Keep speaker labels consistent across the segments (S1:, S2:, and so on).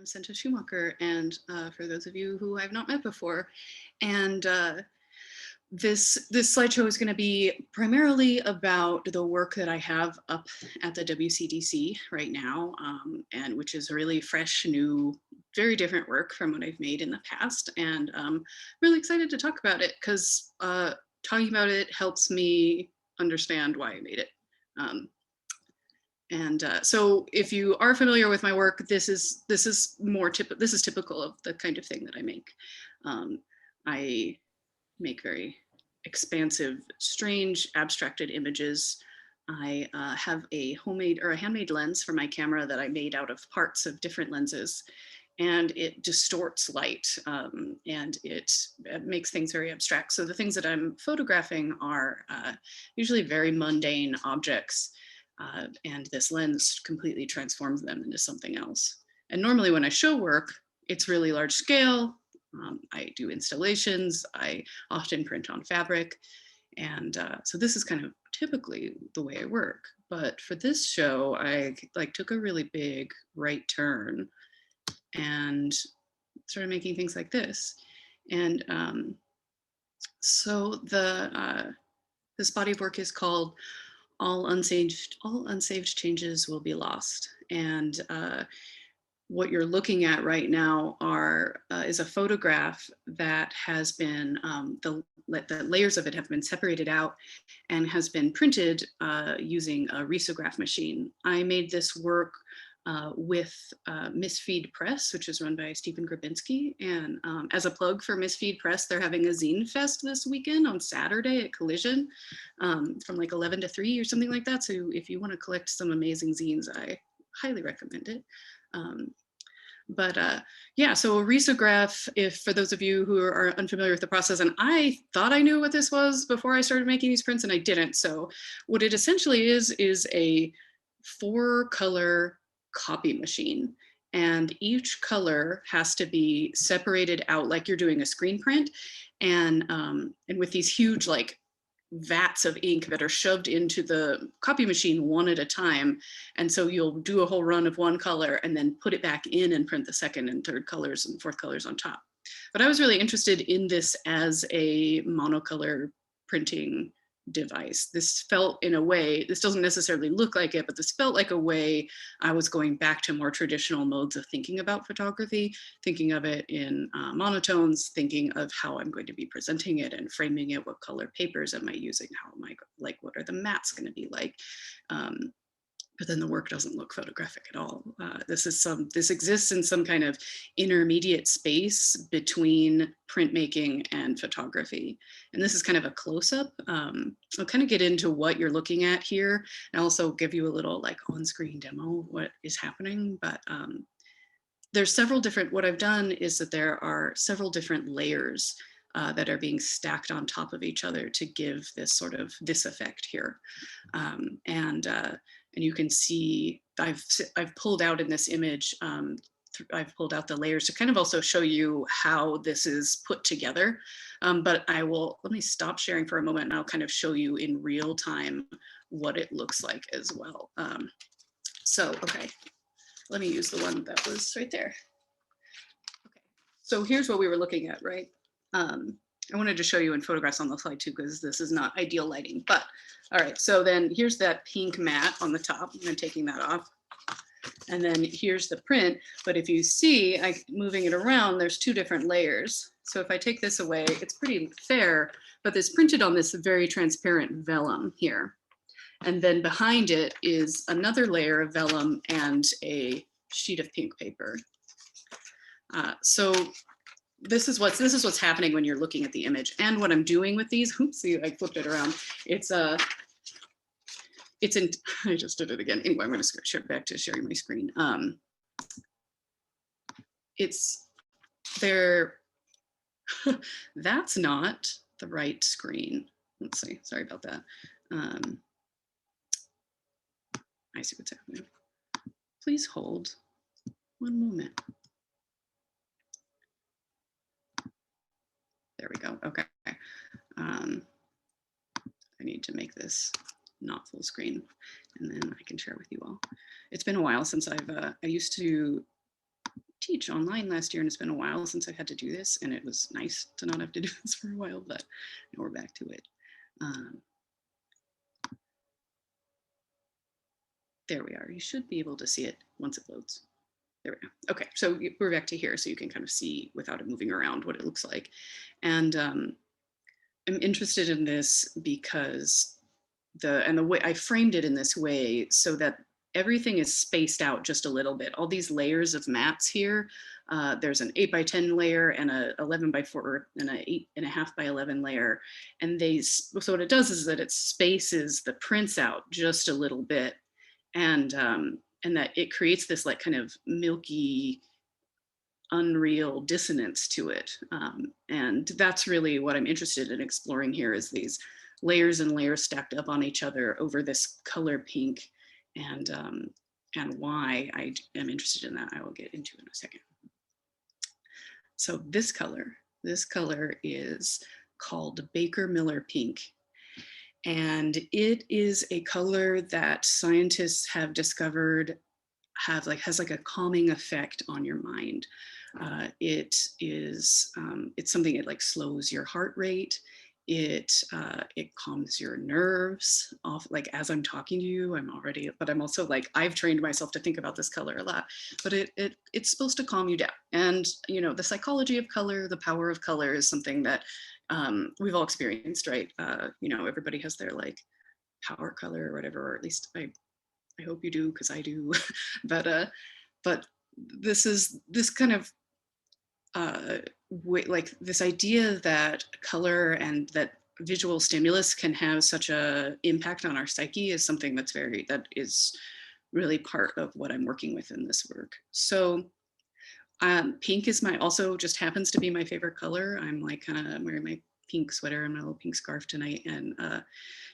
S1: I'm Centa Schumacher, and for those of you who I've not met before, and this slideshow is going to be primarily about the work that I have up at the WCDC right now, and which is really fresh, new, very different work from what I've made in the past, and really excited to talk about it because talking about it helps me understand why I made it. So if you are familiar with my work, this is typical of the kind of thing that I make. I make very expansive, strange, abstracted images. I have a homemade or a handmade lens for my camera that I made out of parts of different lenses, and it distorts light, and it makes things very abstract. So the things that I'm photographing are usually very mundane objects, and this lens completely transforms them into something else. And normally when I show work, it's really large scale. I do installations, I often print on fabric. And so this is kind of typically the way I work. But for this show, I took a really big right turn and started making things like this. And so this body of work is called all unsaved changes will be lost. And what you're looking at right now is a photograph that has been, the layers of it have been separated out and has been printed using a Risograph machine. I made this work with Misfeed Press, which is run by Stephen Grabinski. And as a plug for Misfeed Press, they're having a zine fest this weekend on Saturday at Collision from like 11 to 3 or something like that. So if you want to collect some amazing zines, I highly recommend it. Yeah, so a risograph, if for those of you who are unfamiliar with the process, and I thought I knew what this was before I started making these prints and I didn't. So what it essentially is a 4-color copy machine. And each color has to be separated out like you're doing a screen print. And with these huge like vats of ink that are shoved into the copy machine one at a time. And so you'll do a whole run of one color and then put it back in and print the second and third colors and fourth colors on top. But I was really interested in this as a monocolor printing device. This felt in a way, this doesn't necessarily look like it, but this felt like a way I was going back to more traditional modes of thinking about photography, thinking of it in monotones, thinking of how I'm going to be presenting it and framing it, what color papers am I using, how am I, like, what are the mats going to be like? But then the work doesn't look photographic at all. This exists in some kind of intermediate space between printmaking and photography. And this is kind of a close-up. I'll kind of get into what you're looking at here and also give you a little like on-screen demo of what is happening. But there's several different, what I've done is that there are several different layers that are being stacked on top of each other to give this this effect here. And you can see I've pulled out in this image, I've pulled out the layers to kind of also show you how this is put together. But let me stop sharing for a moment and I'll kind of show you in real time what it looks like as well. Okay, let me use the one that was right there. Okay, so here's what we were looking at, right? I wanted to show you in photographs on the slide too, because this is not ideal lighting, but all right, so then here's that pink mat on the top. I'm taking that off. And then here's the print. But if you see, moving it around, there's 2 different layers. So if I take this away, it's pretty fair, but it's printed on this very transparent vellum here. And then behind it is another layer of vellum and a sheet of pink paper. So this is what's happening when you're looking at the image. And what I'm doing with these, oopsie, I flipped it around. I just did it again. Anyway, I'm going to share back to sharing my screen. That's not the right screen. Let's see, sorry about that. I see what's happening. Please hold one moment. There we go, okay. I need to make this not full screen and then I can share with you all. It's been a while since I used to teach online last year, and it's been a while since I had to do this, and it was nice to not have to do this for a while, but now we're back to it. There we are. You should be able to see it once it loads. There we go. Okay, so we're back to here, so you can kind of see without it moving around what it looks like. And I'm interested in this because the way I framed it in this way so that everything is spaced out just a little bit. All these layers of mats here, there's an 8x10 layer and a 11x4 and a 8.5x11 layer. And so what it does is that it spaces the prints out just a little bit. And that it creates this like kind of milky, unreal dissonance to it. And that's really what I'm interested in exploring here, is these layers and layers stacked up on each other over this color pink, and why I am interested in that, I will get into in a second. So this color is called Baker Miller Pink. And it is a color that scientists have discovered has like a calming effect on your mind. It's something, it like slows your heart rate. It calms your nerves off. Like as I'm talking to you, but I'm also like, I've trained myself to think about this color a lot, but it's supposed to calm you down. And, you know, the psychology of color, the power of color is something that we've all experienced, right? You know, everybody has their like power color or whatever, or at least I hope you do, because I do. but this kind of like this idea that color and that visual stimulus can have such a impact on our psyche is something that is really part of what I'm working with in this work. So pink is also just happens to be my favorite color. I'm wearing my pink sweater and my little pink scarf tonight, and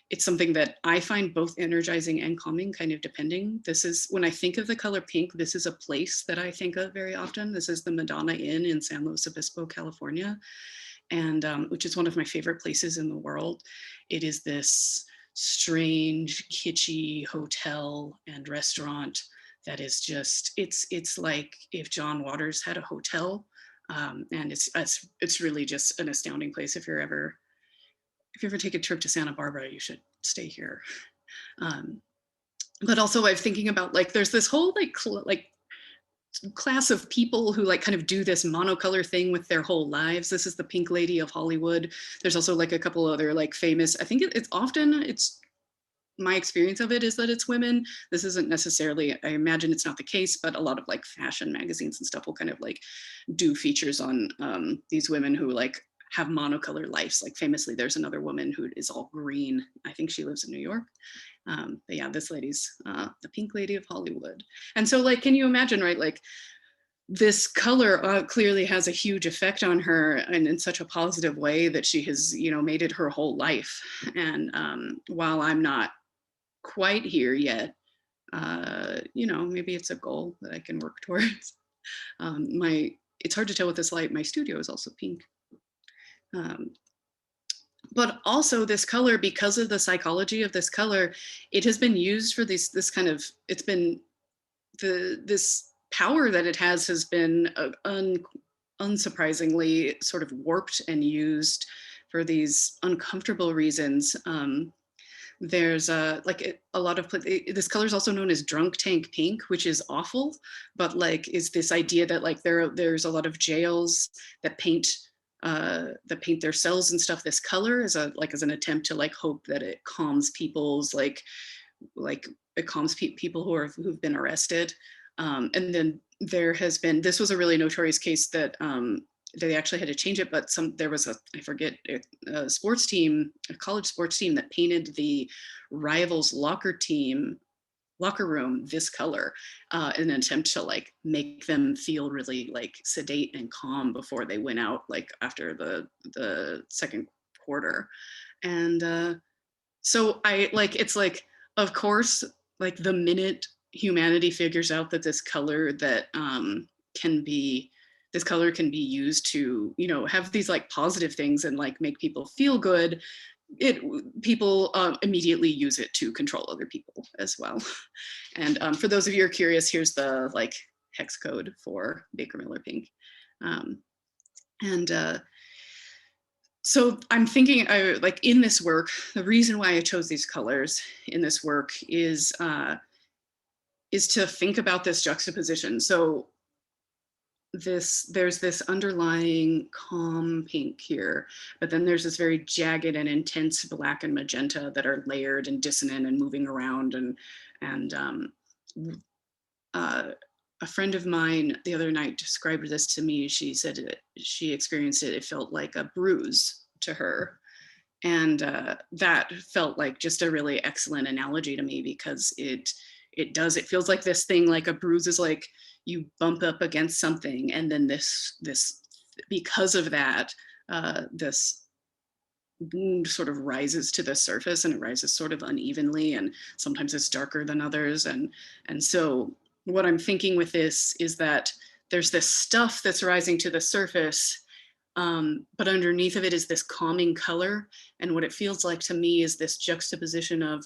S1: it's something that I find both energizing and calming, kind of depending. This is, when I think of the color pink, this is a place that I think of very often. This is the Madonna Inn in San Luis Obispo, California, and which is one of my favorite places in the world. It is this strange, kitschy hotel and restaurant that is just, it's like if John Waters had a hotel, and it's really just an astounding place. If you ever take a trip to Santa Barbara, you should stay here. But also I'm thinking about like, there's this whole like class of people who like kind of do this monocolor thing with their whole lives. This is the Pink Lady of Hollywood. There's also like a couple other like famous, I think it's my experience of it is that it's women. This isn't necessarily, I imagine it's not the case, but a lot of like fashion magazines and stuff will kind of like do features on these women who like have monocolor lives. Like famously, there's another woman who is all green. I think she lives in New York. But yeah, this lady's the Pink Lady of Hollywood. And so like, can you imagine, right? Like this color clearly has a huge effect on her, and in such a positive way that she has, you know, made it her whole life. And while I'm not quite here yet, you know, maybe it's a goal that I can work towards. It's hard to tell with this light, my studio is also pink. But also this color, because of the psychology of this color, it has been used for this kind of, it's been, this power that it has been unsurprisingly sort of warped and used for these uncomfortable reasons. There's like a lot of, this color is also known as drunk tank pink, which is awful, but like is this idea that like there's a lot of jails that paint their cells and stuff this color as an attempt to like hope that it calms people's like it calms people who've been arrested. And then this was a really notorious case that they actually had to change it, but there was a sports team, a college sports team that painted the rivals locker room this color in an attempt to like make them feel really like sedate and calm before they went out, like after the second quarter. And so it's like, of course, like the minute humanity figures out that this color can be used to, you know, have these like positive things and like make people feel good, people immediately use it to control other people as well. And for those of you who are curious, here's the like hex code for Baker Miller pink. And so I'm thinking, like in this work, the reason why I chose these colors in this work is to think about this juxtaposition. So there's this underlying calm pink here, but then there's this very jagged and intense black and magenta that are layered and dissonant and moving around. And a friend of mine the other night described this to me. She said she experienced it. It felt like a bruise to her. And that felt like just a really excellent analogy to me, because it feels like this thing, like a bruise is like you bump up against something, and then this because of that, this wound sort of rises to the surface, and it rises sort of unevenly, and sometimes it's darker than others. And so what I'm thinking with this is that there's this stuff that's rising to the surface, but underneath of it is this calming color. And what it feels like to me is this juxtaposition of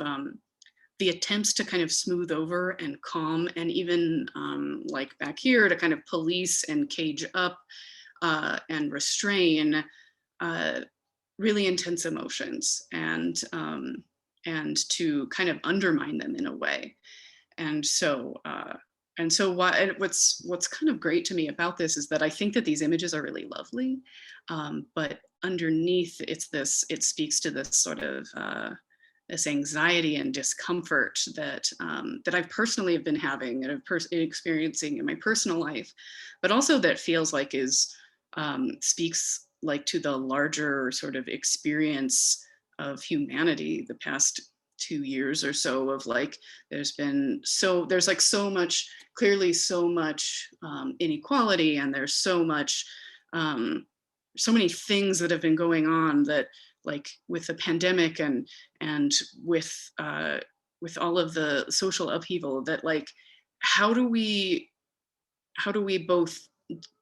S1: the attempts to kind of smooth over and calm, and even like back here to kind of police and cage up and restrain really intense emotions, and to kind of undermine them in a way. And so what's kind of great to me about this is that I think that these images are really lovely, but underneath it speaks to this sort of this anxiety and discomfort that I've personally have been having and experiencing in my personal life, but also that feels like speaks like to the larger sort of experience of humanity the past 2 years or so, of like there's like so much inequality, and there's so many things that have been going on, that like with the pandemic and with all of the social upheaval, that like how do we both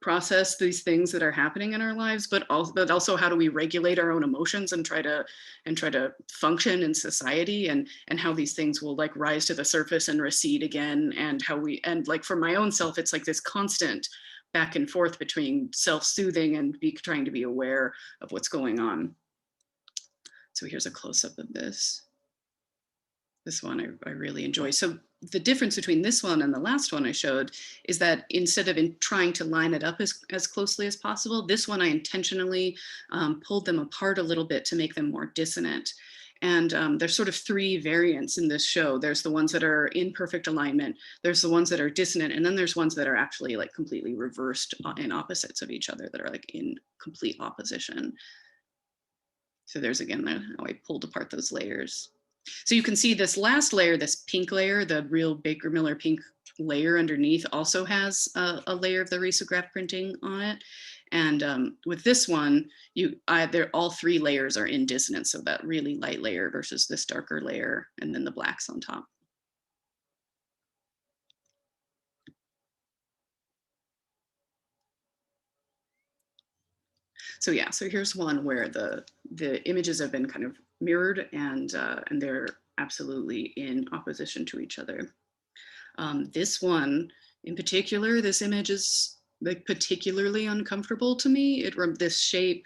S1: process these things that are happening in our lives, but also how do we regulate our own emotions and try to function in society, and how these things will like rise to the surface and recede again, and like for my own self, it's like this constant back and forth between self-soothing and trying to be aware of what's going on. So here's a close-up of this. This one I really enjoy. So the difference between this one and the last one I showed is that instead of trying to line it up as closely as possible, this one I intentionally pulled them apart a little bit to make them more dissonant. And there's sort of 3 variants in this show. There's the ones that are in perfect alignment, there's the ones that are dissonant, and then there's ones that are actually like completely reversed in opposites of each other, that are like in complete opposition. So there's again how I pulled apart those layers. So you can see this last layer, this pink layer, the real Baker Miller pink layer underneath, also has a layer of the Risograph printing on it. And with this one, all 3 layers are in dissonance. So that really light layer versus this darker layer, and then the blacks on top. So yeah, so here's one where the images have been kind of mirrored, and they're absolutely in opposition to each other. This one in particular, this image is like particularly uncomfortable to me. This shape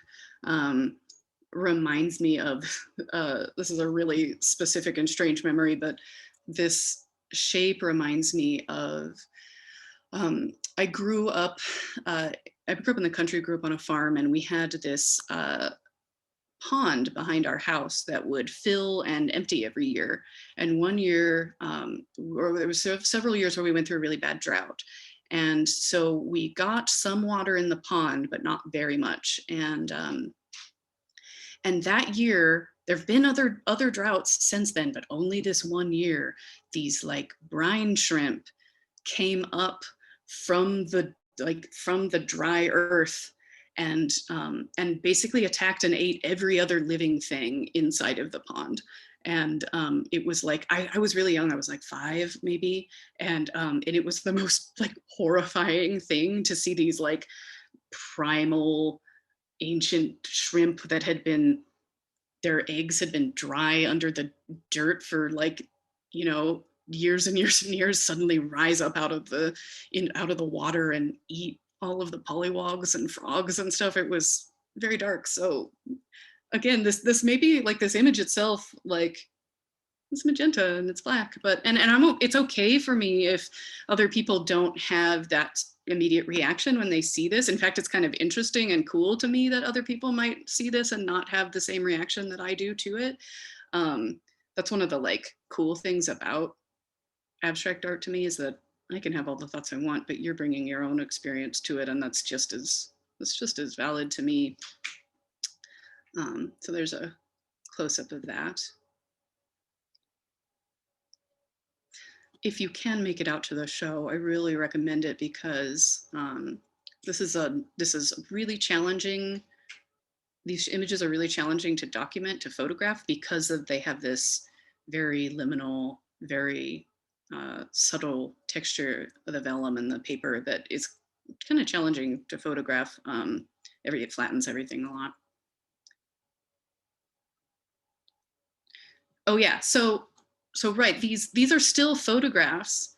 S1: reminds me of, this is a really specific and strange memory, but this shape reminds me of, I grew up in the country, grew up on a farm, and we had this pond behind our house that would fill and empty every year. And one year, or there was several years where we went through a really bad drought. And so we got some water in the pond, but not very much. And that year, there have been other droughts since then, but only this one year, these like brine shrimp came up from the dry earth, and basically attacked and ate every other living thing inside of the pond. And it was like, I was really young, I was like 5 maybe, and it was the most like horrifying thing to see these like primal ancient shrimp that their eggs had been dry under the dirt for like, years and years and years suddenly rise up out of the water and eat all of the polywogs and frogs and stuff. It was very dark. So again, this may be like this image itself, like it's magenta and it's black, but it's okay for me if other people don't have that immediate reaction when they see this. In fact, it's kind of interesting and cool to me that other people might see this and not have the same reaction that I do to it. That's one of the like cool things about abstract art to me, is that I can have all the thoughts I want, but you're bringing your own experience to it, and that's just as valid to me. So there's a close-up of that. If you can make it out to the show, I really recommend it, because this is really challenging. These images are really challenging to document, to photograph, because they have this very liminal, very subtle texture of the vellum and the paper that is kind of challenging to photograph. It flattens everything a lot. Oh yeah, so right, these are still photographs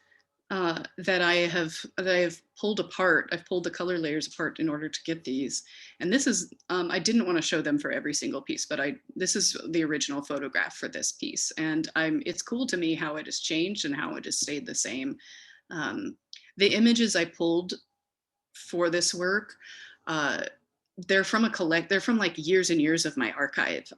S1: that I have pulled apart. I've pulled the color layers apart in order to get these. And this is, I didn't want to show them for every single piece, but this is the original photograph for this piece. And it's cool to me how it has changed and how it has stayed the same. The images I pulled for this work, they're from like years and years of my archive.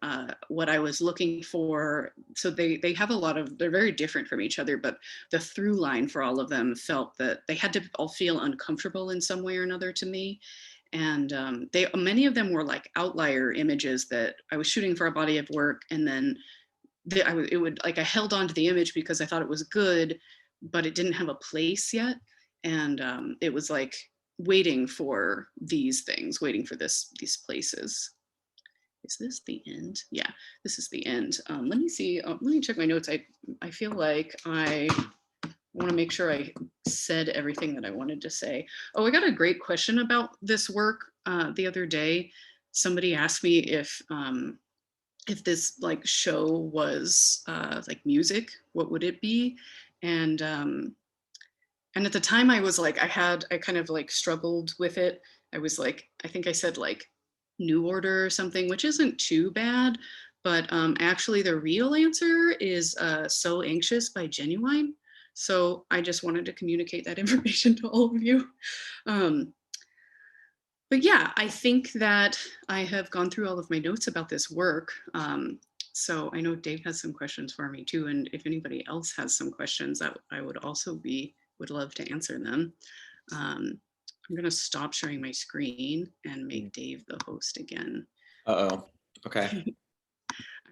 S1: What I was looking for, so they have a lot of, they're very different from each other, but the through line for all of them felt that they had to all feel uncomfortable in some way or another to me. And many of them were like outlier images that I was shooting for a body of work, and then I held on to the image because I thought it was good, but it didn't have a place yet. And it was like waiting for these things, waiting for these places. Is this the end? Yeah, this is the end. Let me see, let me check my notes. I feel like I want to make sure I said everything that I wanted to say. Oh, I got a great question about this work the other day. Somebody asked me if this like show was like music, what would it be? And at the time I was like, I kind of like struggled with it. I was like, I think I said like New Order or something, which isn't too bad, but actually the real answer is So Anxious by Genuine. So I just wanted to communicate that information to all of you. But yeah, I think that I have gone through all of my notes about this work. So I know Dave has some questions for me too. And if anybody else has some questions, that I would also would love to answer them. I'm gonna stop sharing my screen and make Dave the host again.
S2: Uh-oh, okay.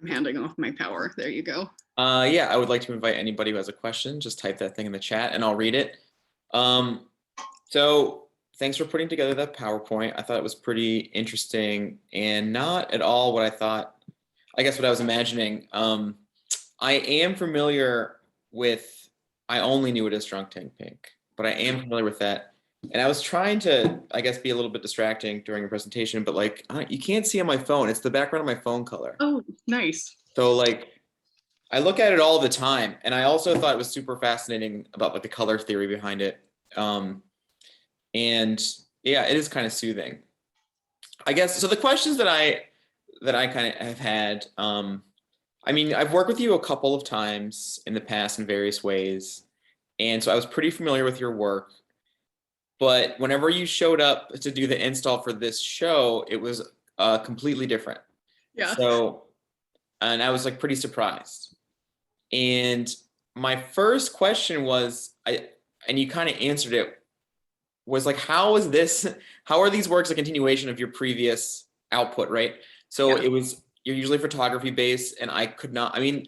S1: I'm handing off my power, there you go.
S2: Yeah, I would like to invite anybody who has a question, just type that thing in the chat and I'll read it. So thanks for putting together that PowerPoint. I thought it was pretty interesting and not at all what I thought, I guess what I was imagining. I am familiar with, I only knew it as Drunk Tank Pink, but I am familiar with that. And I was trying to, I guess, be a little bit distracting during a presentation, but like, you can't see on my phone. It's the background of my phone color.
S1: Oh, nice.
S2: So like, I look at it all the time. And I also thought it was super fascinating about like the color theory behind it. And yeah, it is kind of soothing, I guess. So the questions that I kind of have had, I mean, I've worked with you a couple of times in the past in various ways. And so I was pretty familiar with your work. But whenever you showed up to do the install for this show, it was completely different.
S1: Yeah.
S2: So, and I was like pretty surprised. And my first question was, and you kind of answered it, was like, how are these works a continuation of your previous output, right? So yeah. You're usually photography based, and I could not, I mean,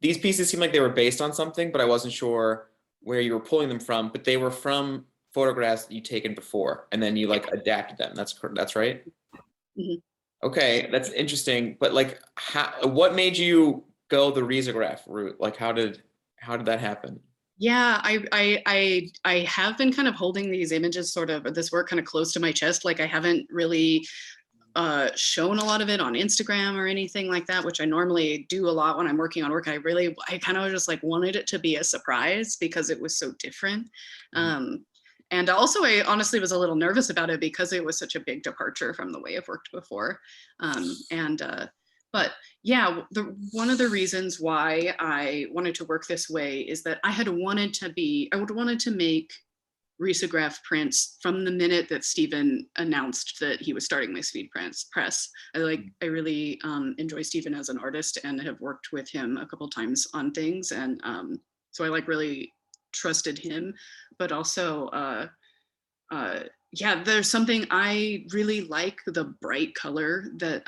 S2: these pieces seemed like they were based on something, but I wasn't sure where you were pulling them from, but they were from photographs that you'd taken before, and then you like adapted them. That's right?
S1: Mm-hmm.
S2: Okay, that's interesting. But like, what made you go the Risograph route? Like, how did that happen?
S1: Yeah, I have been kind of holding these images, sort of this work kind of close to my chest. Like I haven't really shown a lot of it on Instagram or anything like that, which I normally do a lot when I'm working on work. I kind of just like wanted it to be a surprise because it was so different. And also, I honestly was a little nervous about it because it was such a big departure from the way I've worked before. But yeah, one of the reasons why I wanted to work this way is that I would wanted to make Risograph prints from the minute that Stephen announced that he was starting my Speed press. I really enjoy Stephen as an artist and have worked with him a couple times on things, and so I like really trusted him. But also, yeah, there's something I really like the bright color that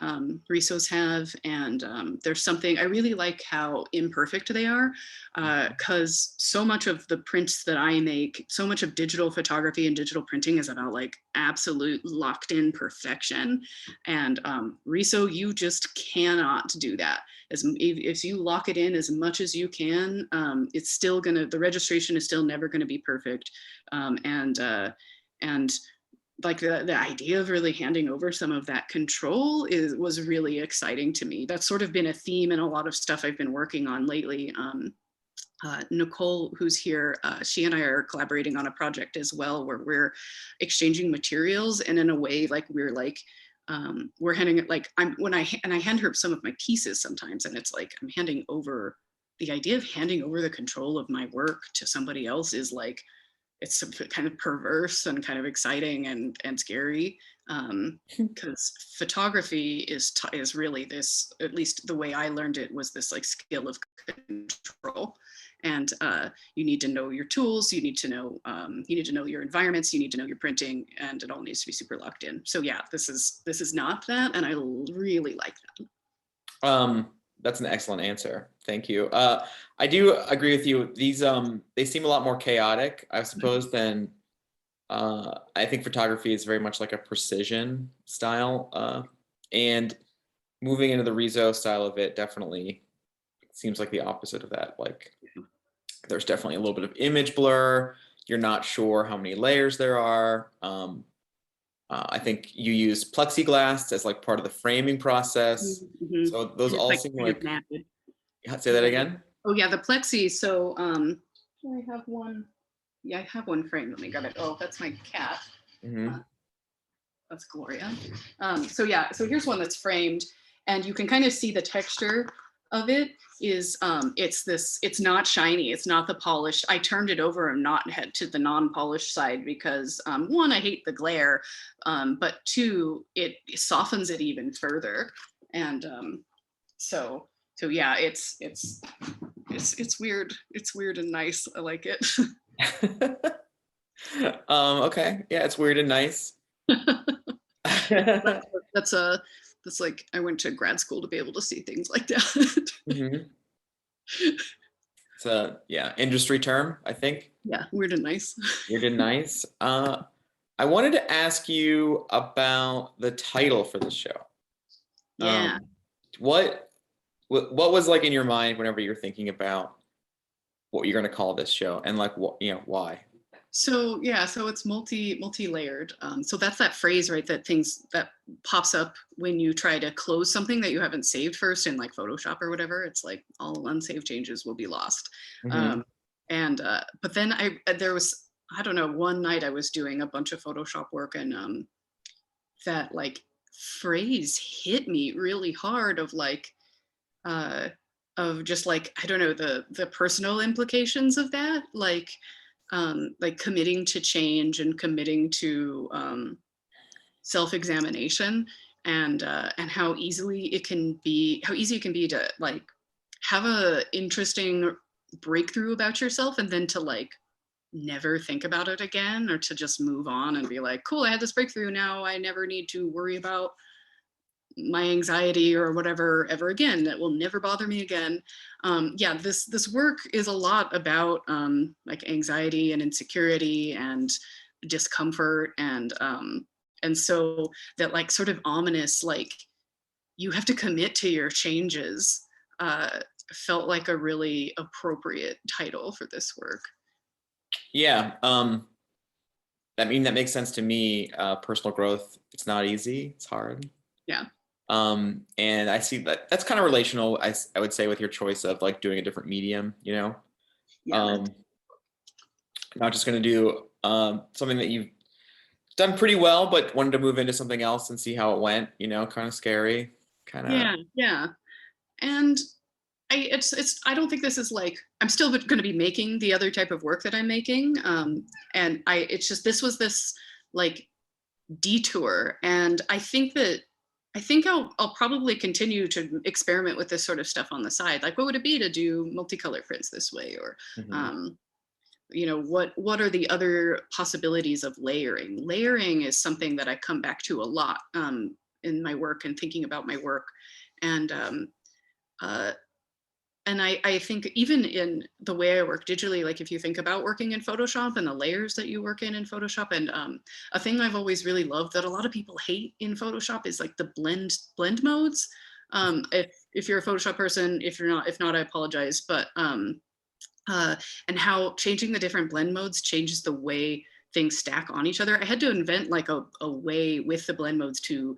S1: Risos have, and there's something I really like how imperfect they are, because so much of the prints that I make, so much of digital photography and digital printing is about like absolute locked in perfection, and Riso, you just cannot do that. If you lock it in as much as you can, it's still the registration is still never gonna be perfect, and like the idea of really handing over some of that control was really exciting to me. That's sort of been a theme in a lot of stuff I've been working on lately. Nicole, who's here, she and I are collaborating on a project as well, where we're exchanging materials, and in a way, like we're handing it, like I hand her some of my pieces sometimes, and it's like I'm handing over, the idea of handing over the control of my work to somebody else is like, it's kind of perverse and kind of exciting and scary, because photography is really this, at least the way I learned it, was this like skill of control. And you need to know your tools, you need to know your environments, you need to know your printing, and it all needs to be super locked in. So yeah, this is not that, and I really like that.
S2: That's an excellent answer. Thank you. I do agree with you. These they seem a lot more chaotic, I suppose, than I think photography is very much like a precision style, and moving into the Riso style of it definitely seems like the opposite of that. Like there's definitely a little bit of image blur. You're not sure how many layers there are. I think you use plexiglass as like part of the framing process. So those all seem like. Say that again.
S1: Oh yeah, the plexi. So I have one. Yeah, I have one framed. Let me grab it. Oh, that's my cat. That's Gloria. So yeah, so here's one that's framed, and you can kind of see the texture of it is it's not shiny, it's not the polished. I turned it over and not head to the non-polished side because one, I hate the glare, but two, it softens it even further. And so yeah, it's weird. It's weird and nice. I like it.
S2: Okay, yeah, it's weird and nice.
S1: That's like, I went to grad school to be able to see things like that.
S2: It's a industry term, I think.
S1: Yeah, weird and nice.
S2: Weird and nice. I wanted to ask you about the title for the show.
S1: Yeah.
S2: What was like in your mind whenever you're thinking about what you're going to call this show, and like what, why?
S1: So yeah, so it's multi-layered. So that's that phrase, right? That pops up when you try to close something that you haven't saved first in like Photoshop or whatever. It's like all unsaved changes will be lost. But then there was, I don't know, one night I was doing a bunch of Photoshop work, and that like phrase hit me really hard of like, of just like, I don't know, the personal implications of that, like committing to change and committing to self-examination, and how easy it can be to like have a interesting breakthrough about yourself and then to like never think about it again, or to just move on and be like, cool, I had this breakthrough, now I never need to worry about my anxiety or whatever ever again. That will never bother me again. Yeah, this work is a lot about like anxiety and insecurity and discomfort, and so that like sort of ominous, like you have to commit to your changes, felt like a really appropriate title for this work.
S2: Yeah, that makes sense to me. Personal growth, it's not easy, it's hard.
S1: Yeah.
S2: And I see that that's kind of relational. I would say with your choice of like doing a different medium, you know,
S1: Yeah.
S2: not just going to do something that you've done pretty well, but wanted to move into something else and see how it went, you know, kind of scary, kind of.
S1: Yeah. Yeah. And I don't think this is like, I'm still going to be making the other type of work that I'm making. And it's just, this was this like detour. And I think I'll probably continue to experiment with this sort of stuff on the side. Like, what would it be to do multicolor prints this way? Or,
S2: Mhm.
S1: you know, what are the other possibilities of layering? Layering is something that I come back to a lot in my work and thinking about my work. And uh, and I think even in the way I work digitally, like if you think about working in Photoshop and the layers that you work in Photoshop, and a thing I've always really loved that a lot of people hate in Photoshop is like the blend modes. If you're a Photoshop person, if not, I apologize. But and how changing the different blend modes changes the way things stack on each other. I had to invent like a way with the blend modes to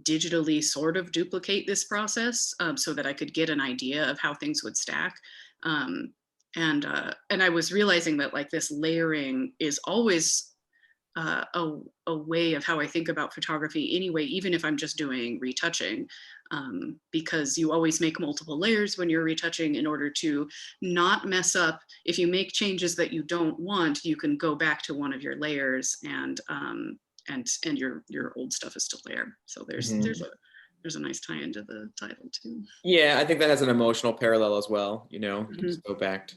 S1: digitally sort of duplicate this process so that I could get an idea of how things would stack. And I was realizing that like this layering is always a way of how I think about photography anyway, even if I'm just doing retouching, because you always make multiple layers when you're retouching in order to not mess up. If you make changes that you don't want, you can go back to one of your layers and your old stuff is still there. So
S2: Mhm.
S1: there's a nice tie into the title too.
S2: Yeah, I think that has an emotional parallel as well. You know, you can
S1: Mhm.
S2: just go back to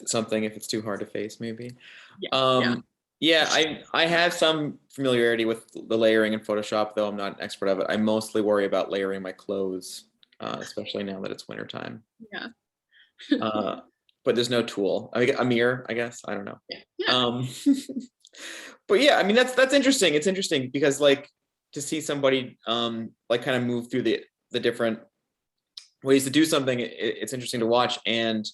S2: something if it's too hard to face, maybe.
S1: Yeah, yeah,
S2: Um, yeah, I have some familiarity with the layering in Photoshop, though I'm not an expert of it. I mostly worry about layering my clothes, especially now that it's wintertime.
S1: yeah,
S2: Uh, but there's no tool. I mean, a mirror, I guess. I don't know.
S1: yeah, yeah.
S2: Um, but yeah, I mean that's interesting. It's interesting because like to see somebody like kind of move through the different ways to do something, it's interesting to watch, and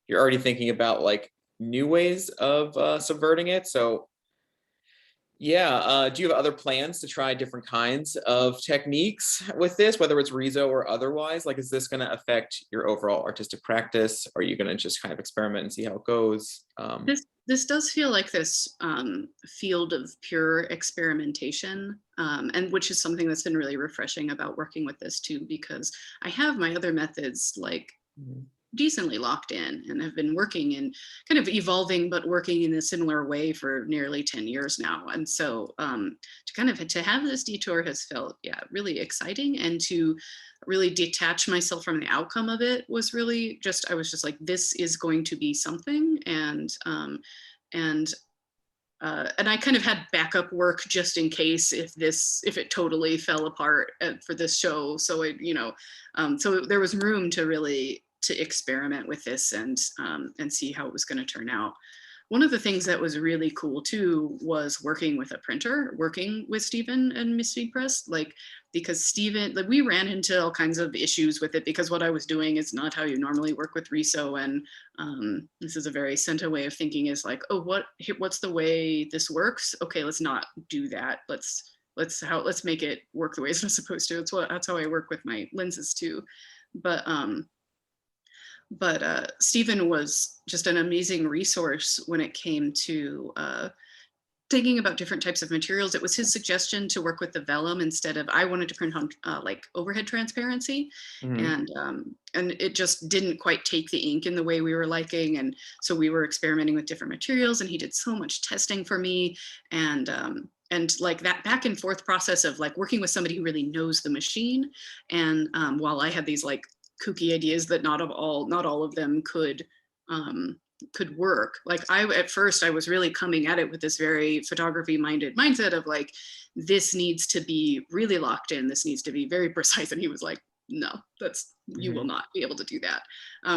S2: you're already thinking about like new ways of subverting it. So yeah, do you have other plans to try different kinds of techniques with this, whether it's Rezo or otherwise? Like, is this going to affect your overall artistic practice? Or are you going to just kind of experiment and see how it goes?
S1: This does feel like this field of pure experimentation, and which is something that's been really refreshing about working with this too, because I have my other methods like
S2: Mhm.
S1: decently locked in and have been working and kind of evolving, but working in a similar way for nearly 10 years now. And so to have this detour has felt, yeah, really exciting. And to really detach myself from the outcome of it was really just, I was just like, this is going to be something. And and I kind of had backup work just in case if it totally fell apart for this show. So so there was room to really to experiment with this and see how it was going to turn out. One of the things that was really cool too was working with a printer, working with Stephen and Miss Speed Press, like because Stephen, like we ran into all kinds of issues with it because what I was doing is not how you normally work with Riso, and this is a very Centa way of thinking is like, oh, what's the way this works? Okay, let's not do that. Let's make it work the way it's not supposed to. That's how I work with my lenses too, but Stephen was just an amazing resource when it came to thinking about different types of materials. It was his suggestion to work with the vellum instead of, I wanted to print on like overhead transparency,
S2: Mhm.
S1: and it just didn't quite take the ink in the way we were liking, and so we were experimenting with different materials, and he did so much testing for me, and like that back and forth process of like working with somebody who really knows the machine, and while I had these like kooky ideas that not all of them could work. Like at first I was really coming at it with this very photography minded mindset of like, this needs to be really locked in, this needs to be very precise. And he was like, no, you will
S2: Mhm.
S1: not be able to do that.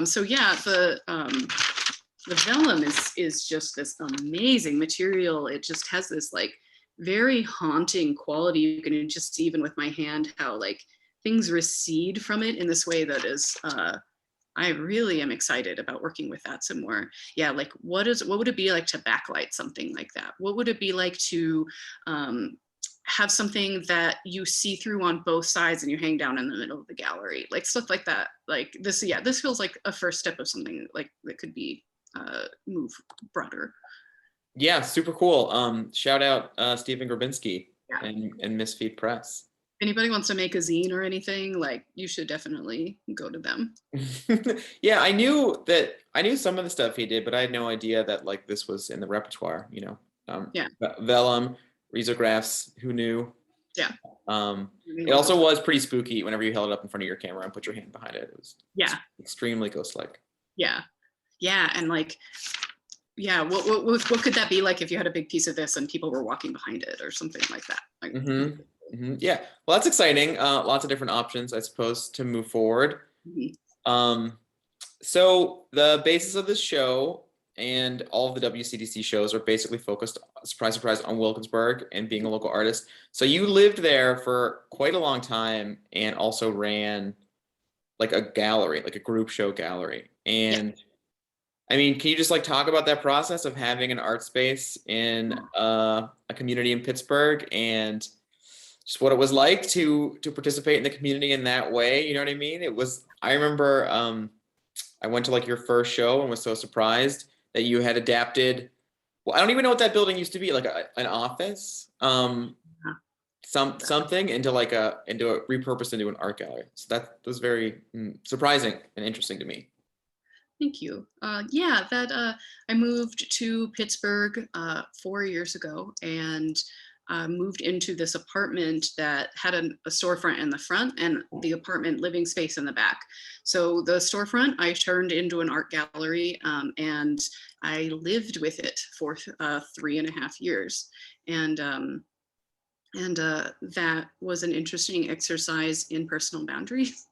S1: So yeah, the vellum is just this amazing material. It just has this like very haunting quality. You can just see even with my hand how like things recede from it in this way that is I really am excited about working with that some more. Yeah, like what would it be like to backlight something like that? What would it be like to have something that you see through on both sides and you hang down in the middle of the gallery, like stuff like that. Like this, yeah, this feels like a first step of something like that could be move broader.
S2: Yeah, super cool. Shout out Stephen Grabinski
S1: Yeah.
S2: and Misfeed Press.
S1: Anybody wants to make a zine or anything, like you should definitely go to them.
S2: Yeah, I knew some of the stuff he did, but I had no idea that like this was in the repertoire, you know.
S1: Yeah.
S2: Vellum, Risographs, who knew?
S1: Yeah.
S2: It also was pretty spooky whenever you held it up in front of your camera and put your hand behind it. It was extremely ghost-like.
S1: Yeah. Yeah. And like, yeah, what could that be like if you had a big piece of this and people were walking behind it or something like that? Like,
S2: yeah, well, that's exciting. Lots of different options, I suppose, to move forward. So the basis of this show and all of the WCDC shows are basically focused, surprise, surprise, on Wilkinsburg and being a local artist. So you lived there for quite a long time and also ran like a gallery, like a group show gallery. And I mean, can you just like talk about that process of having an art space in a community in Pittsburgh and just what it was like to participate in the community in that way? You know what I mean? It was, I remember I went to like your first show and was so surprised that you had adapted, well, I don't even know what that building used to be, like an office, something into repurposed into an art gallery. So that was very surprising and interesting to me.
S1: Thank you. Yeah, I moved to Pittsburgh 4 years ago and moved into this apartment that had a storefront in the front and the apartment living space in the back. So the storefront I turned into an art gallery, and I lived with it for 3.5 years. And that was an interesting exercise in personal boundaries.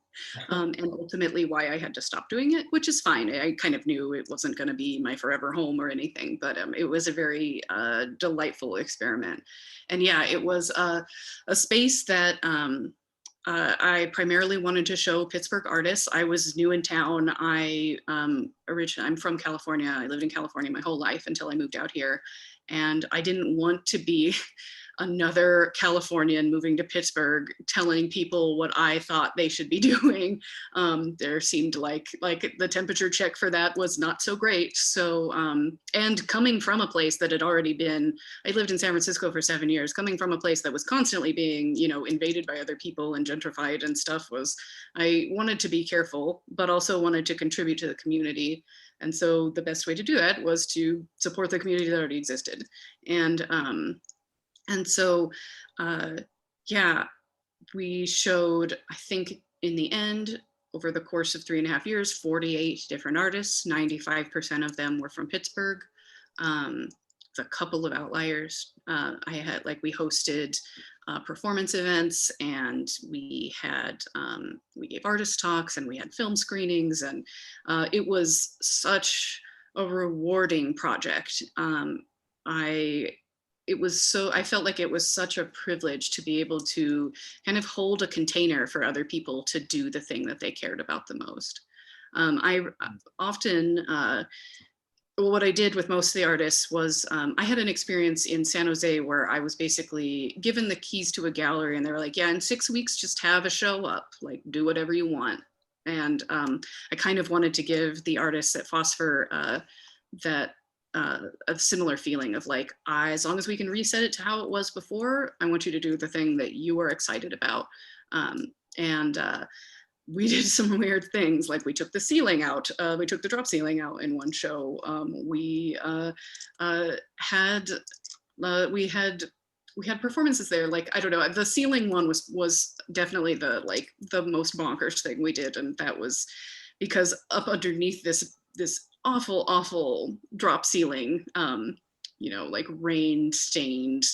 S1: And ultimately why I had to stop doing it, which is fine. I kind of knew it wasn't going to be my forever home or anything, but it was a very delightful experiment. And yeah, it was a space that I primarily wanted to show Pittsburgh artists. I was new in town. I'm from California. I lived in California my whole life until I moved out here. And I didn't want to be another Californian moving to Pittsburgh telling people what I thought they should be doing. There seemed like the temperature check for that was not so great. So, and coming from a place that had already been, I lived in San Francisco for 7 years, coming from a place that was constantly being, invaded by other people and gentrified and stuff, I wanted to be careful, but also wanted to contribute to the community. And so the best way to do that was to support the community that already existed. And so, yeah, we showed, I think in the end, over the course of 3.5 years, 48 different artists, 95% of them were from Pittsburgh. A couple of outliers. We hosted performance events, and we gave artist talks, and we had film screenings, and it was such a rewarding project. I felt like it was such a privilege to be able to kind of hold a container for other people to do the thing that they cared about the most. I often, what I did with most of the artists was I had an experience in San Jose where I was basically given the keys to a gallery, and they were like, yeah, in 6 weeks, just have a show up, like do whatever you want. And I kind of wanted to give the artists at Phosphor a similar feeling of like, as long as we can reset it to how it was before, I want you to do the thing that you are excited about. We did some weird things, like we took the ceiling out. We took the drop ceiling out in one show. We had performances there. Like, I don't know, the ceiling one was definitely the most bonkers thing we did. And that was because up underneath this awful drop ceiling, like rain stained,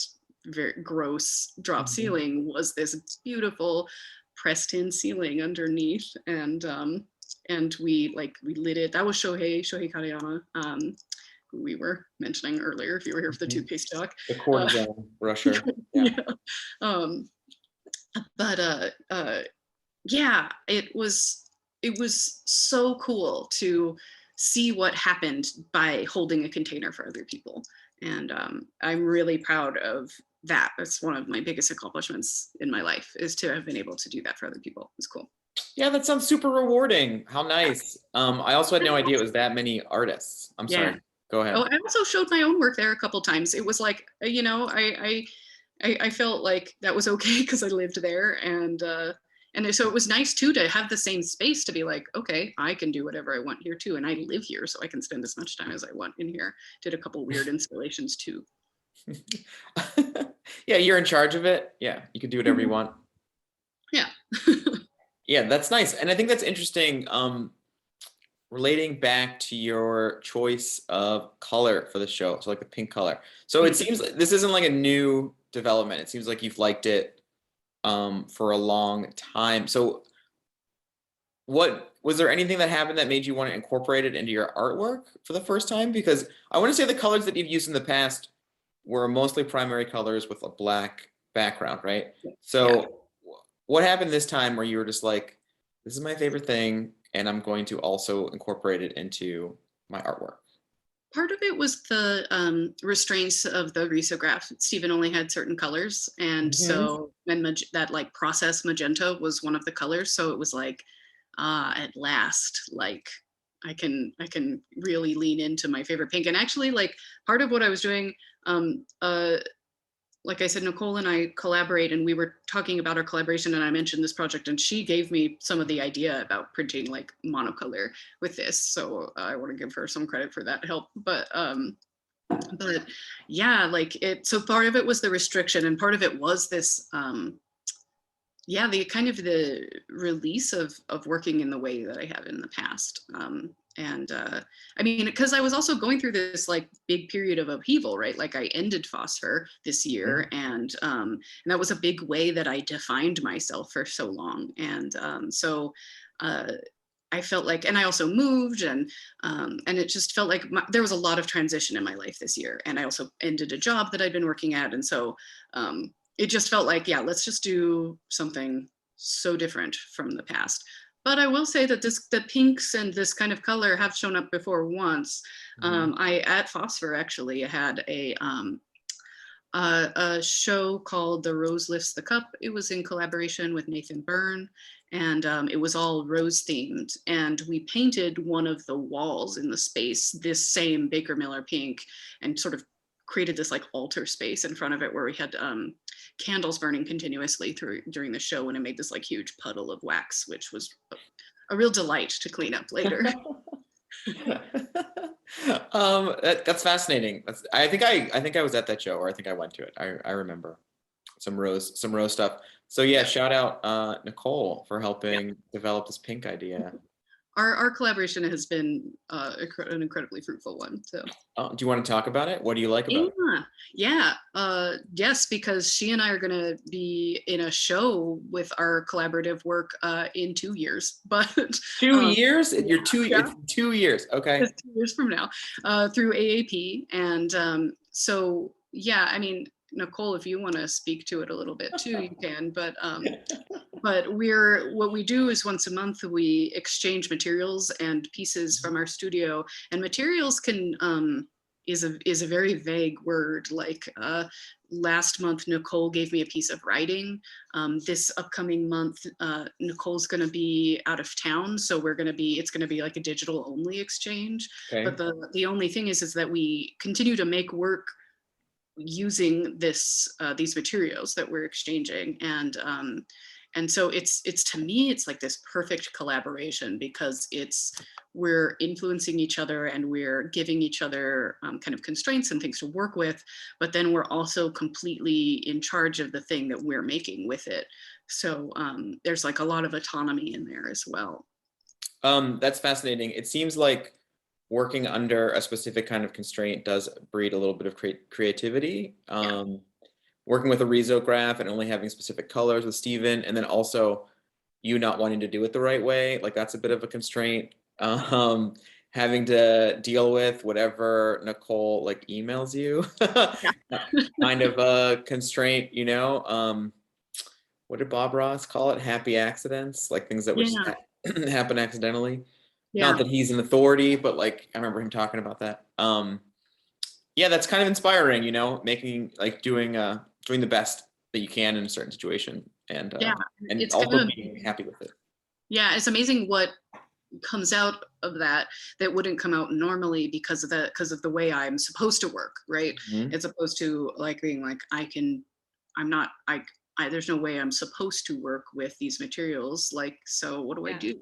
S1: very gross drop ceiling, was this beautiful pressed in ceiling underneath. And we lit it. That was Shohei Kariyama, who we were mentioning earlier, if you were here for the toothpaste talk.
S2: The cortisone rusher.
S1: Yeah. Yeah, it was so cool to see what happened by holding a container for other people. And I'm really proud of that's one of my biggest accomplishments in my life, is to have been able to do that for other people. It's cool.
S2: Yeah, that sounds super rewarding. How nice. I also had no idea it was that many artists. I'm
S1: Yeah.
S2: sorry. Go ahead.
S1: Oh, I also showed my own work there a couple times. It was like, you know, I felt like that was okay because I lived there, and so it was nice too to have the same space to be like, okay, I can do whatever I want here too, and I live here, so I can spend as much time as I want in here. Did a couple weird installations too.
S2: Yeah, you're in charge of it. Yeah, you can do whatever you want.
S1: Yeah.
S2: Yeah, that's nice, and I think that's interesting. Relating back to your choice of color for the show, so like the pink color. So it seems like this isn't like a new development. It seems like you've liked it for a long time. So what was there anything that happened that made you want to incorporate it into your artwork for the first time? Because I want to say the colors that you've used in the past were mostly primary colors with a black background, right? So what happened this time where you were just like, this is my favorite thing, and I'm going to also incorporate it into my artwork?
S1: Part of it was the restraints of the risograph. Stephen only had certain colors, and so that like process magenta was one of the colors. So it was like, at last, like I can really lean into my favorite pink. And actually, like part of what I was doing, like I said, Nicole and I collaborate, and we were talking about our collaboration, and I mentioned this project, and she gave me some of the idea about printing like monocolor with this. So I want to give her some credit for that help. But yeah, like so part of it was the restriction, and part of it was this, yeah, the kind of the release of working in the way that I have in the past. I mean, because I was also going through this like big period of upheaval, right? Like I ended Phosphor this year, and that was a big way that I defined myself for so long. And so I felt like, and I also moved, and it just felt like there was a lot of transition in my life this year. And I also ended a job that I'd been working at, and so it just felt like, yeah, let's just do something so different from the past. But I will say that the pinks and this kind of color have shown up before once. I at Phosphor actually had a show called The Rose Lifts the Cup. It was in collaboration with Nathan Byrne, and it was all rose themed. And we painted one of the walls in the space this same Baker Miller pink, and sort of created this like altar space in front of it where we had candles burning continuously during the show, and it made this like huge puddle of wax, which was a real delight to clean up later.
S2: That's fascinating. I think I was at that show, or I think I went to it. I remember some rose stuff. So yeah, shout out Nicole for helping develop this pink idea.
S1: Our collaboration has been an incredibly fruitful one. So,
S2: do you want to talk about it? What do you like about it?
S1: Yeah. Yes, because she and I are going to be in a show with our collaborative work in 2 years. But
S2: 2 years? It's 2 years. Okay.
S1: It's 2 years from now, through AAP, and so yeah. I mean, Nicole, if you want to speak to it a little bit too, you can. But what we do is once a month we exchange materials and pieces from our studio, and materials can is a very vague word. Like last month, Nicole gave me a piece of writing. This upcoming month, Nicole's going to be out of town, so it's going to be like a digital only exchange. Okay. But the only thing is that we continue to make work using these materials that we're exchanging, and so it's to me it's like this perfect collaboration, because we're influencing each other, and we're giving each other kind of constraints and things to work with, but then we're also completely in charge of the thing that we're making with it. So there's like a lot of autonomy in there as well.
S2: That's fascinating. It seems like working under a specific kind of constraint does breed a little bit of creativity. Working with a risograph and only having specific colors with Stephen, and then also you not wanting to do it the right way, like that's a bit of a constraint. Having to deal with whatever Nicole like emails you, kind of a constraint, you know. What did Bob Ross call it? Happy accidents, like things that would just happen accidentally. Not that he's an authority, but like I remember him talking about that. Yeah, that's kind of inspiring, you know, doing doing the best that you can in a certain situation, and
S1: it's
S2: also
S1: kind of,
S2: being happy with it.
S1: yeah, it's amazing what comes out of that wouldn't come out normally because of the way I'm supposed to work, right?
S2: Mhm.
S1: As opposed to like being like, there's no way I'm supposed to work with these materials. Like, so what do I do?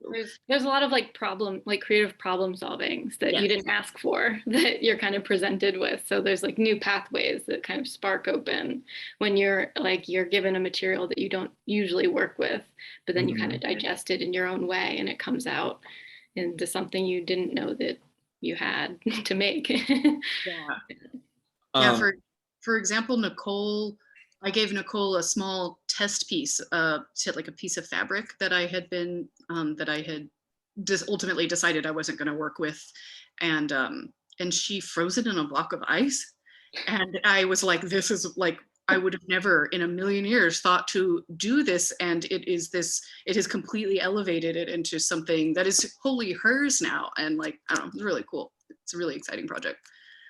S3: There's a lot of like creative problem solvings that you didn't ask for that you're kind of presented with. So there's like new pathways that kind of spark open when you're given a material that you don't usually work with, but then you kind of digest it in your own way and it comes out into something you didn't know that you had to make.
S1: For example, Nicole, I gave Nicole a small test piece, like a piece of fabric that I had ultimately decided I wasn't going to work with, and she froze it in a block of ice, and I was like, this is like, I would have never in a million years thought to do this, and it has completely elevated it into something that is wholly hers now, and like, I don't know, it's really cool. It's a really exciting project.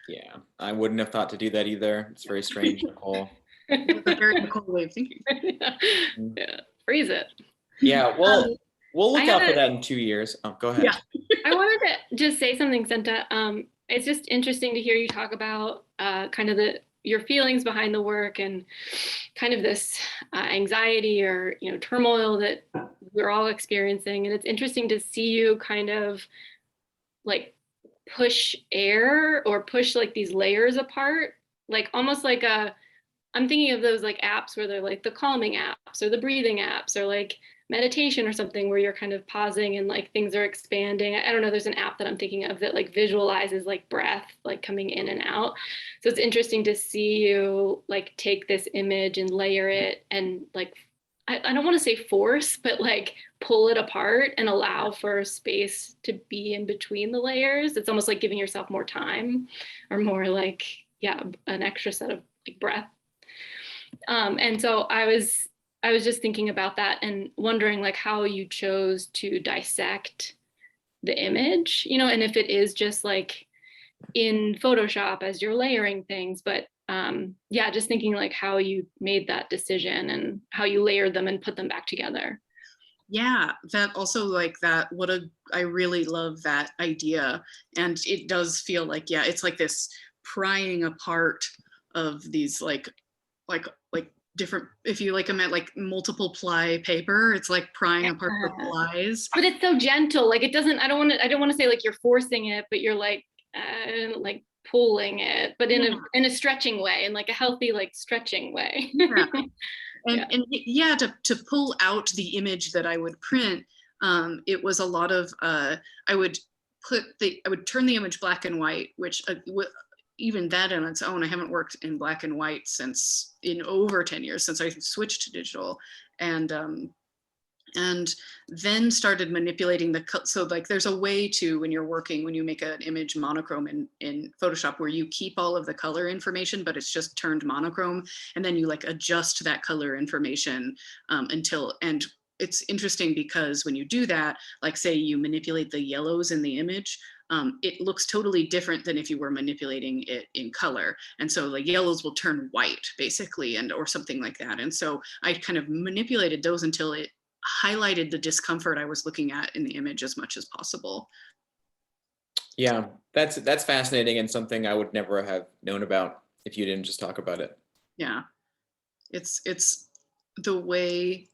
S2: Yeah, I wouldn't have thought to do that either. It's very strange, Nicole.
S1: It's a very Nicole way of thinking.
S3: Yeah, freeze it.
S2: Yeah, well, we'll look out for that in 2 years. Oh, go ahead.
S3: Yeah. I wanted to just say something, Centa. It's just interesting to hear you talk about kind of your feelings behind the work and kind of this anxiety or turmoil that we're all experiencing. And it's interesting to see you kind of like push air or push like these layers apart, like almost like I'm thinking of those like apps where they're like the calming apps or the breathing apps or like meditation or something where you're kind of pausing and like things are expanding. I don't know, there's an app that I'm thinking of that like visualizes like breath like coming in and out. So it's interesting to see you like take this image and layer it and like I don't want to say force, but like pull it apart and allow for space to be in between the layers. It's almost like giving yourself more time or more like, an extra set of like breath. And so I was just thinking about that and wondering like how you chose to dissect the image, and if it is just like in Photoshop as you're layering things, but just thinking like how you made that decision and how you layered them and put them back together.
S1: Yeah, that also like that, I really love that idea. And it does feel like, it's like this prying apart of these like different, if you like them at like multiple ply paper, it's like prying apart the plies.
S3: But it's so gentle, like it doesn't, I don't want to say like you're forcing it, but you're like pulling it, but in a stretching way, in like a healthy like stretching way.
S1: To pull out the image that I would print, it was a lot of I would turn the image black and white, which even that on its own, I haven't worked in black and white in over 10 years since I switched to digital, and then started manipulating so like there's a way to, when you make an image monochrome in Photoshop, where you keep all of the color information, but it's just turned monochrome, and then you like adjust that color information and it's interesting because when you do that, like say you manipulate the yellows in the image, it looks totally different than if you were manipulating it in color. And so the yellows will turn white basically, or something like that. And so I kind of manipulated those until it highlighted the discomfort I was looking at in the image as much as possible.
S2: Yeah, that's fascinating and something I would never have known about if you didn't just talk about it.
S1: Yeah, it's the way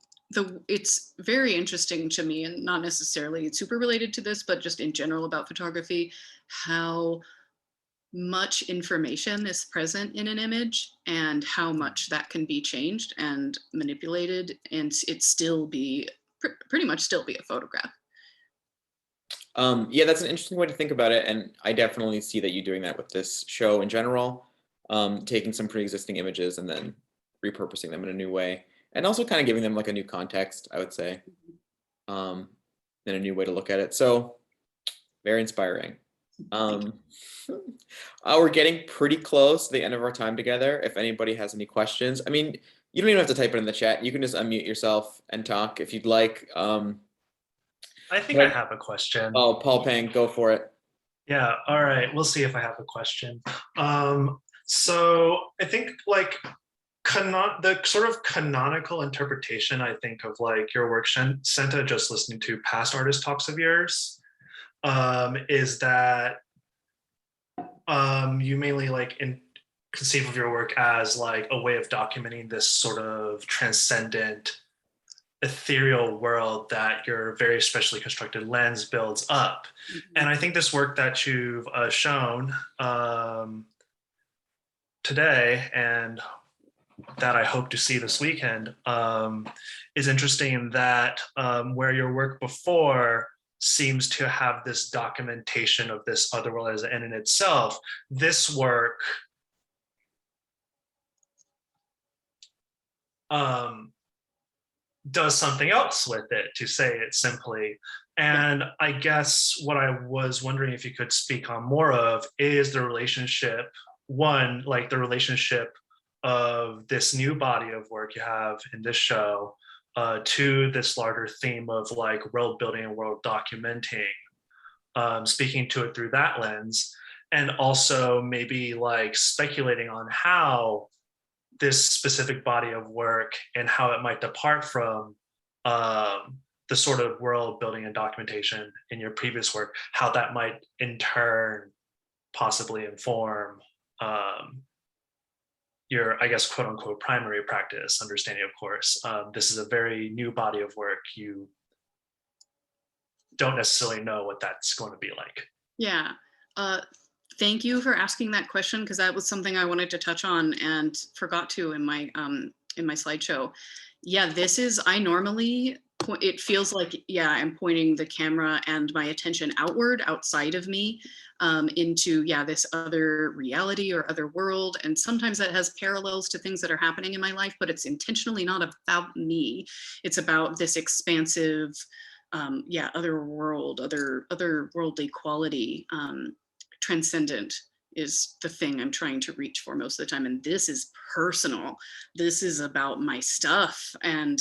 S1: it's very interesting to me, and not necessarily super related to this, but just in general about photography, how much information is present in an image and how much that can be changed and manipulated and it still be pretty much still be a photograph.
S2: Yeah, that's an interesting way to think about it, and I definitely see that you doing that with this show in general, taking some pre-existing images and then repurposing them in a new way, and also kind of giving them like a new context, I would say, and a new way to look at it. So very inspiring. We're getting pretty close to the end of our time together. If anybody has any questions, I mean, you don't even have to type it in the chat. You can just unmute yourself and talk if you'd like.
S4: I think I have a question.
S2: Oh, Paul Pang, go for it.
S4: Yeah, all right. We'll see if I have a question. So I think like the sort of canonical interpretation, I think, of like your work, Centa, just listening to past artist talks of yours, is that you mainly like conceive of your work as like a way of documenting this sort of transcendent, ethereal world that your very specially constructed lens builds up. And I think this work that you've shown today, and that I hope to see this weekend, is interesting in that where your work before seems to have this documentation of this other world as an end in itself, this work does something else with it, to say it simply. And I guess what I was wondering if you could speak on more of is the relationship, one, like the relationship of this new body of work you have in this show to this larger theme of like world building and world documenting, speaking to it through that lens, and also maybe like speculating on how this specific body of work and how it might depart from the sort of world building and documentation in your previous work, how that might in turn possibly inform your, I guess, quote unquote, primary practice, understanding, of course. This is a very new body of work. You don't necessarily know what that's going to be like.
S1: Yeah. Thank you for asking that question, because that was something I wanted to touch on and forgot to in my slideshow. Yeah, this is, I normally, it feels like, yeah, I'm pointing the camera and my attention outward, outside of me, into, yeah, this other reality or other world. And sometimes that has parallels to things that are happening in my life, but it's intentionally not about me. It's about this expansive, yeah, other world, other worldly quality. Transcendent is the thing I'm trying to reach for most of the time. And this is personal. This is about my stuff. And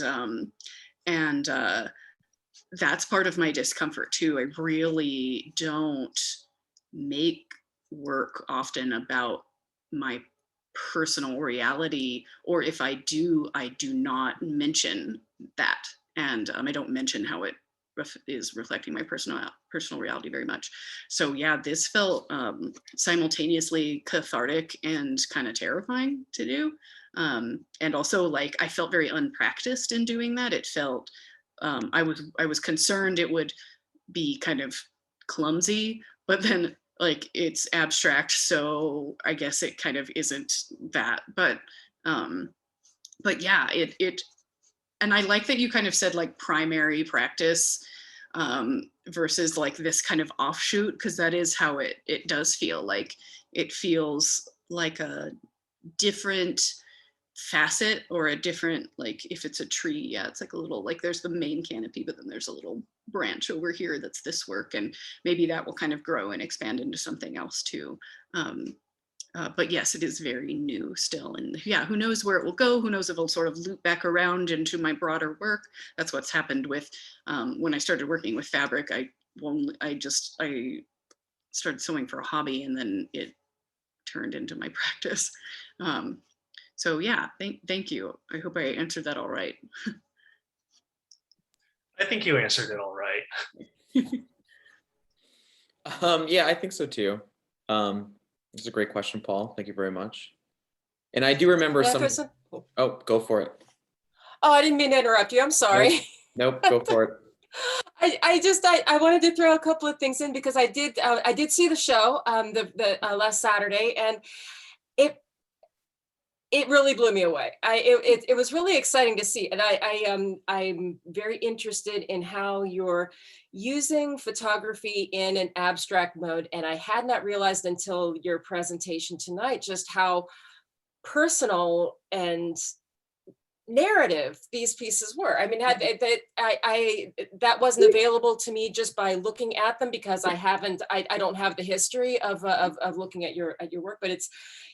S1: that's part of my discomfort too. I really don't make work often about my personal reality, or if I do not mention that. And I don't mention how it is reflecting my personal reality very much. So yeah, this felt simultaneously cathartic and kind of terrifying to do. And also, like, I felt very unpracticed in doing that. It felt, I was concerned it would be kind of clumsy, but then like it's abstract, so I guess it kind of isn't that. But yeah, it and I like that you kind of said like primary practice versus like this kind of offshoot, because that is how it does feel. Like it feels like a different facet, or a different, like if it's a tree, yeah, it's like a little, like there's the main canopy, but then there's a little branch over here that's this work, and maybe that will kind of grow and expand into something else too. But yes, it is very new still. And yeah, who knows where it will go? Who knows if it'll sort of loop back around into my broader work? That's what's happened with, when I started working with fabric, I started sewing for a hobby, and then it turned into my practice. So yeah, thank you. I hope I answered that all right.
S4: I think you answered it all right.
S2: Yeah, I think so too. It's a great question, Paul. Thank you very much. And I do remember some. Oh, go for it.
S5: Oh, I didn't mean to interrupt you. I'm sorry.
S2: Nope, go for it.
S5: I wanted to throw a couple of things in, because I did see the show the last Saturday, and it really blew me away. It was really exciting to see, and I'm very interested in how you're using photography in an abstract mode. And I had not realized until your presentation tonight just how personal and narrative these pieces were. I mean, that wasn't available to me just by looking at them, because I don't have the history of looking at your work, but it's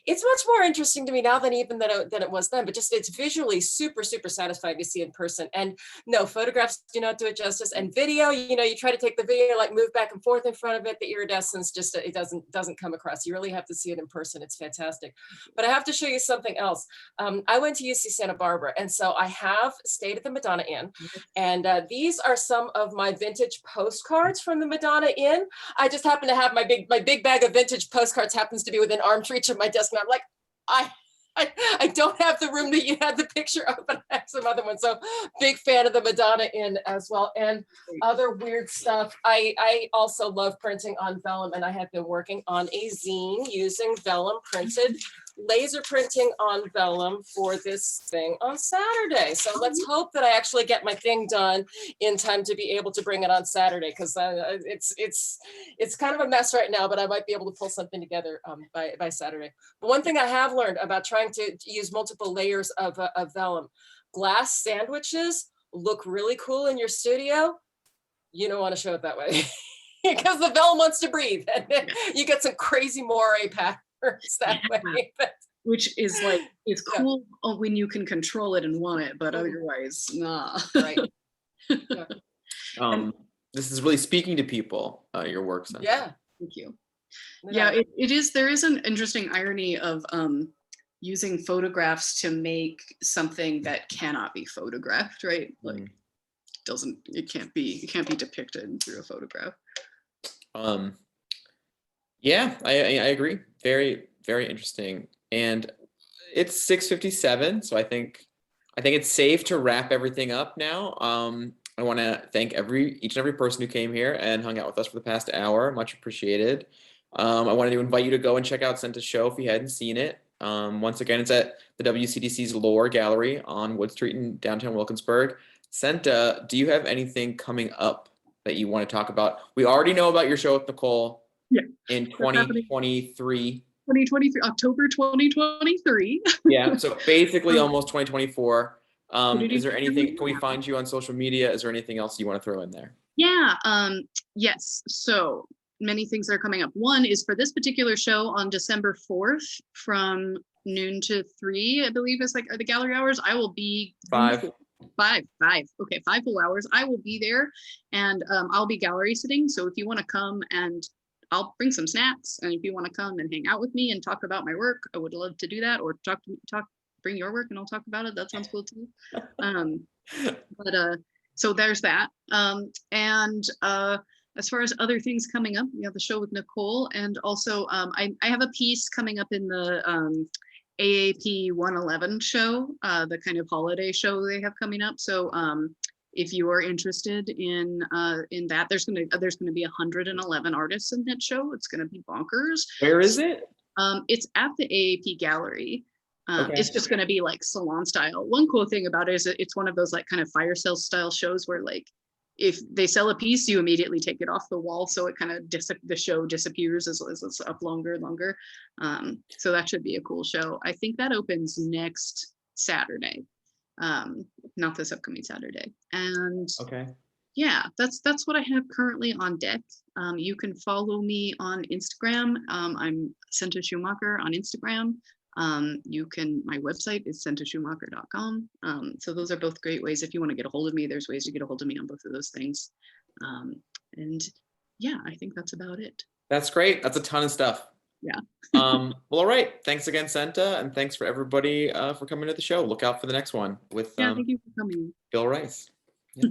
S5: much more interesting to me now than it was then. But just, it's visually super satisfying to see in person. And no, photographs do not do it justice. And video, you try to take the video, like move back and forth in front of it, the iridescence just, it doesn't come across. You really have to see it in person. It's fantastic. But I have to show you something else. I went to UC Santa Barbara, and so I have stayed at the Madonna Inn, and these are some of my vintage postcards from the Madonna Inn. I just happen to have my big bag of vintage postcards happens to be within arm's reach of my desk, and I'm like, I don't have the room that you had the picture of, but I have some other ones. So big fan of the Madonna Inn as well, and other weird stuff. I also love printing on vellum, and I have been working on a zine using vellum printed, laser printing on vellum for this thing on Saturday. So let's hope that I actually get my thing done in time to be able to bring it on Saturday, because it's kind of a mess right now, but I might be able to pull something together by Saturday. But one thing I have learned about trying to use multiple layers of vellum, glass sandwiches look really cool in your studio. You don't want to show it that way because the vellum wants to breathe, and you get some crazy moire patterns that way. But,
S1: which is like, it's cool when you can control it and want it, but otherwise, nah.
S5: Right. Yeah.
S2: This is really speaking to people, your work. Centa.
S5: Yeah.
S1: Thank you. Yeah, it is. There is an interesting irony of using photographs to make something that cannot be photographed, right? Like, it can't be depicted through a photograph.
S2: Yeah, I agree. Very, very interesting. And it's 6:57, so I think it's safe to wrap everything up now. I want to thank each and every person who came here and hung out with us for the past hour. Much appreciated. I wanted to invite you to go and check out Centa's show if you hadn't seen it. Once again, it's at the WCDC's Lohr Gallery on Wood Street in downtown Wilkinsburg. Centa, do you have anything coming up that you want to talk about? We already know about your show with Nicole in 2023.
S1: 2023, October 2023.
S2: Yeah, so basically almost 2024. Is there anything, can we find you on social media? Is there anything else you want to throw in there?
S1: Yeah, yes. So many things that are coming up. One is for this particular show on December 4th from noon to 3, I believe is are the gallery hours. I will be
S2: 5.
S1: Okay, 5 full hours. I will be there, and I'll be gallery sitting. So if you want to come, and I'll bring some snacks, and if you want to come and hang out with me and talk about my work, I would love to do that. Or bring your work and I'll talk about it. That sounds cool too. So there's that. And as far as other things coming up, we have the show with Nicole, and also I have a piece coming up in the AAP 111 show, the kind of holiday show they have coming up. So if you are interested in that, there's gonna be 111 artists in that show. It's gonna be bonkers.
S2: Where is it?
S1: It's at the AAP gallery.
S2: Okay.
S1: It's just going to be like salon style. One cool thing about it is it's one of those like kind of fire sale style shows where like if they sell a piece, you immediately take it off the wall, so it kind of the show disappears as it's up longer and longer. So that should be a cool show. I think that opens next Saturday, not this upcoming Saturday. And
S2: okay, yeah,
S1: that's what I have currently on deck. You can follow me on Instagram. I'm Centa Schumacher on Instagram. My website is centaschumacher.com. So those are both great ways. If you want to get a hold of me, there's ways to get a hold of me on both of those things. And yeah, I think that's about it.
S2: That's great. That's a ton of stuff.
S1: Yeah.
S2: Well, all right. Thanks again, Centa. And thanks for everybody for coming to the show. Look out for the next one with
S1: thank you for coming.
S2: Bill Rice. Yeah.